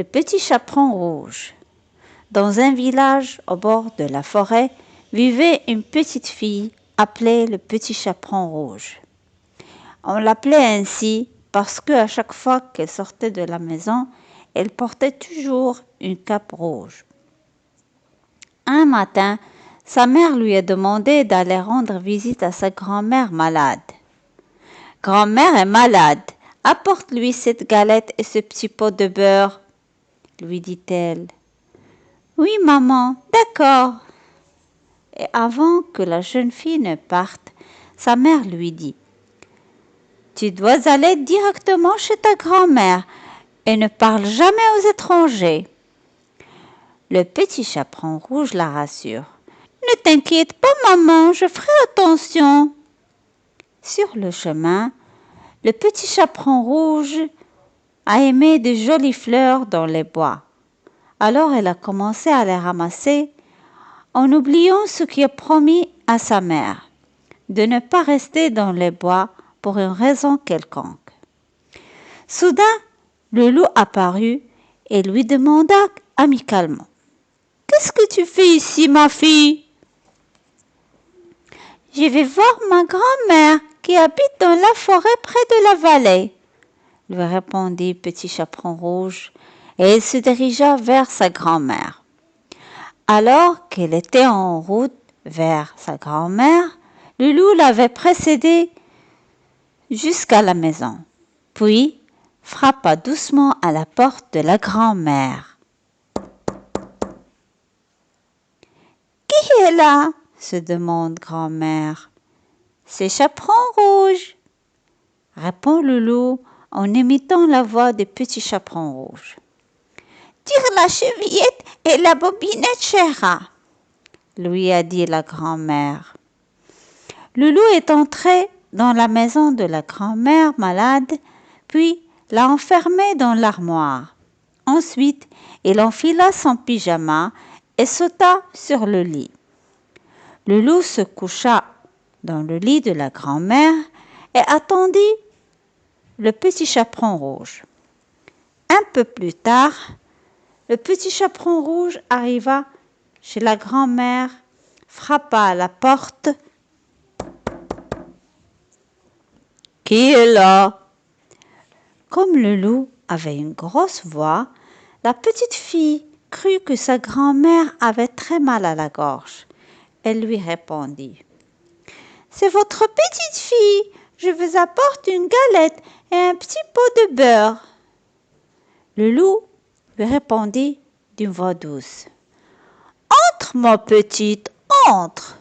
Le petit chaperon rouge. Dans un village au bord de la forêt vivait une petite fille appelée le petit chaperon rouge. On l'appelait ainsi parce qu'à chaque fois qu'elle sortait de la maison, elle portait toujours une cape rouge. Un matin, sa mère lui a demandé d'aller rendre visite à sa grand-mère malade. « Grand-mère est malade, apporte-lui cette galette et ce petit pot de beurre, » lui dit-elle. « Oui, maman, d'accord. » Et avant que la jeune fille ne parte, sa mère lui dit « Tu dois aller directement chez ta grand-mère et ne parle jamais aux étrangers. » Le petit chaperon rouge la rassure. « Ne t'inquiète pas, maman, je ferai attention. » Sur le chemin, le petit chaperon rouge a aimé de jolies fleurs dans les bois. Alors elle a commencé à les ramasser en oubliant ce qu'il a promis à sa mère, de ne pas rester dans les bois pour une raison quelconque. Soudain, le loup apparut et lui demanda amicalement « Qu'est-ce que tu fais ici, ma fille ?»« Je vais voir ma grand-mère qui habite dans la forêt près de la vallée, » lui répondit Petit Chaperon Rouge, et il se dirigea vers sa grand-mère. Alors qu'elle était en route vers sa grand-mère, le loup l'avait précédée jusqu'à la maison, puis frappa doucement à la porte de la grand-mère. « Qui est là ?» se demande grand-mère. « C'est Chaperon Rouge !» répond le loup en imitant la voix des petits chaperons rouges. « Tire la chevillette et la bobinette, chéra !» lui a dit la grand-mère. Le loup est entré dans la maison de la grand-mère malade, puis l'a enfermée dans l'armoire. Ensuite, il enfila son pyjama et sauta sur le lit. Le loup se coucha dans le lit de la grand-mère et attendit le petit chaperon rouge. Un peu plus tard, le petit chaperon rouge arriva chez la grand-mère, frappa à la porte. « Qui est là ?» Comme le loup avait une grosse voix, la petite fille crut que sa grand-mère avait très mal à la gorge. Elle lui répondit « C'est votre petite fille, je vous apporte une galette et un petit pot de beurre. » Le loup lui répondit d'une voix douce « Entre, ma petite, entre !»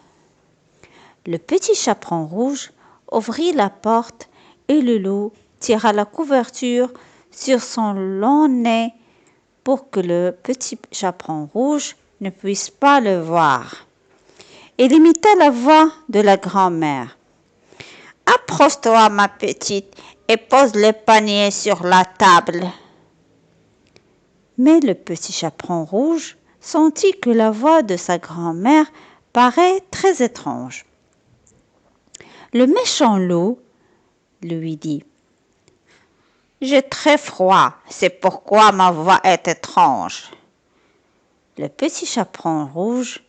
Le petit chaperon rouge ouvrit la porte et le loup tira la couverture sur son long nez pour que le petit chaperon rouge ne puisse pas le voir. Il imita la voix de la grand-mère. « Approche-toi, ma petite, et pose le panier sur la table. » Mais le petit chaperon rouge sentit que la voix de sa grand-mère paraît très étrange. Le méchant loup lui dit « J'ai très froid, c'est pourquoi ma voix est étrange. » Le petit chaperon rouge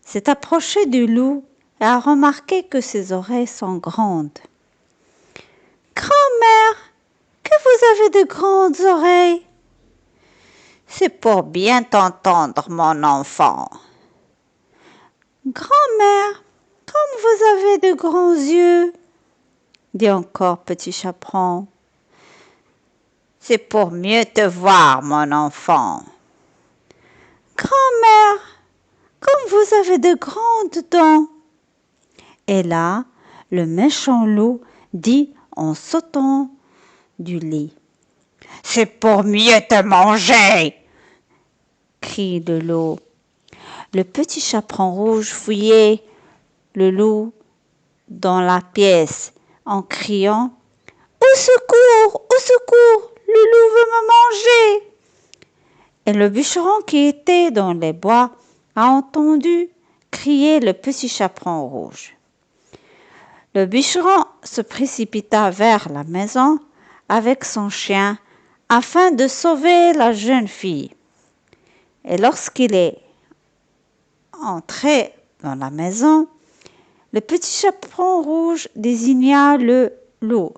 s'est approché du loup et a remarqué que ses oreilles sont grandes. « Grand-mère, que vous avez de grandes oreilles ?»« C'est pour bien t'entendre, mon enfant. »« Grand-mère, comme vous avez de grands yeux ?» dit encore Petit Chaperon. « C'est pour mieux te voir, mon enfant. »« Grand-mère, comme vous avez de grandes dents ?» Et là, le méchant loup dit en sautant du lit. « C'est pour mieux te manger !» crie le loup. Le petit chaperon rouge fouillait le loup dans la pièce en criant « Au secours, au secours, le loup veut me manger !» Et le bûcheron qui était dans les bois a entendu crier le petit chaperon rouge. Le bûcheron se précipita vers la maison avec son chien afin de sauver la jeune fille. Et lorsqu'il est entré dans la maison, le petit chaperon rouge désigna le loup,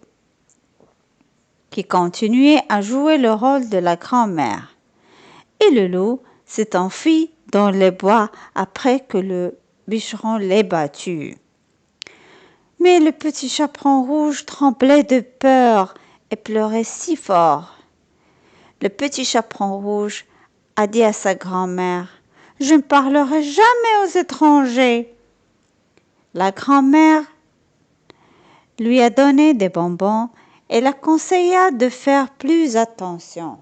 qui continuait à jouer le rôle de la grand-mère. Et le loup s'est enfui dans les bois après que le bûcheron l'ait battu. Mais le petit chaperon rouge tremblait de peur et pleurait si fort. Le petit chaperon rouge a dit à sa grand-mère: « Je ne parlerai jamais aux étrangers. » La grand-mère lui a donné des bonbons et la conseilla de faire plus attention.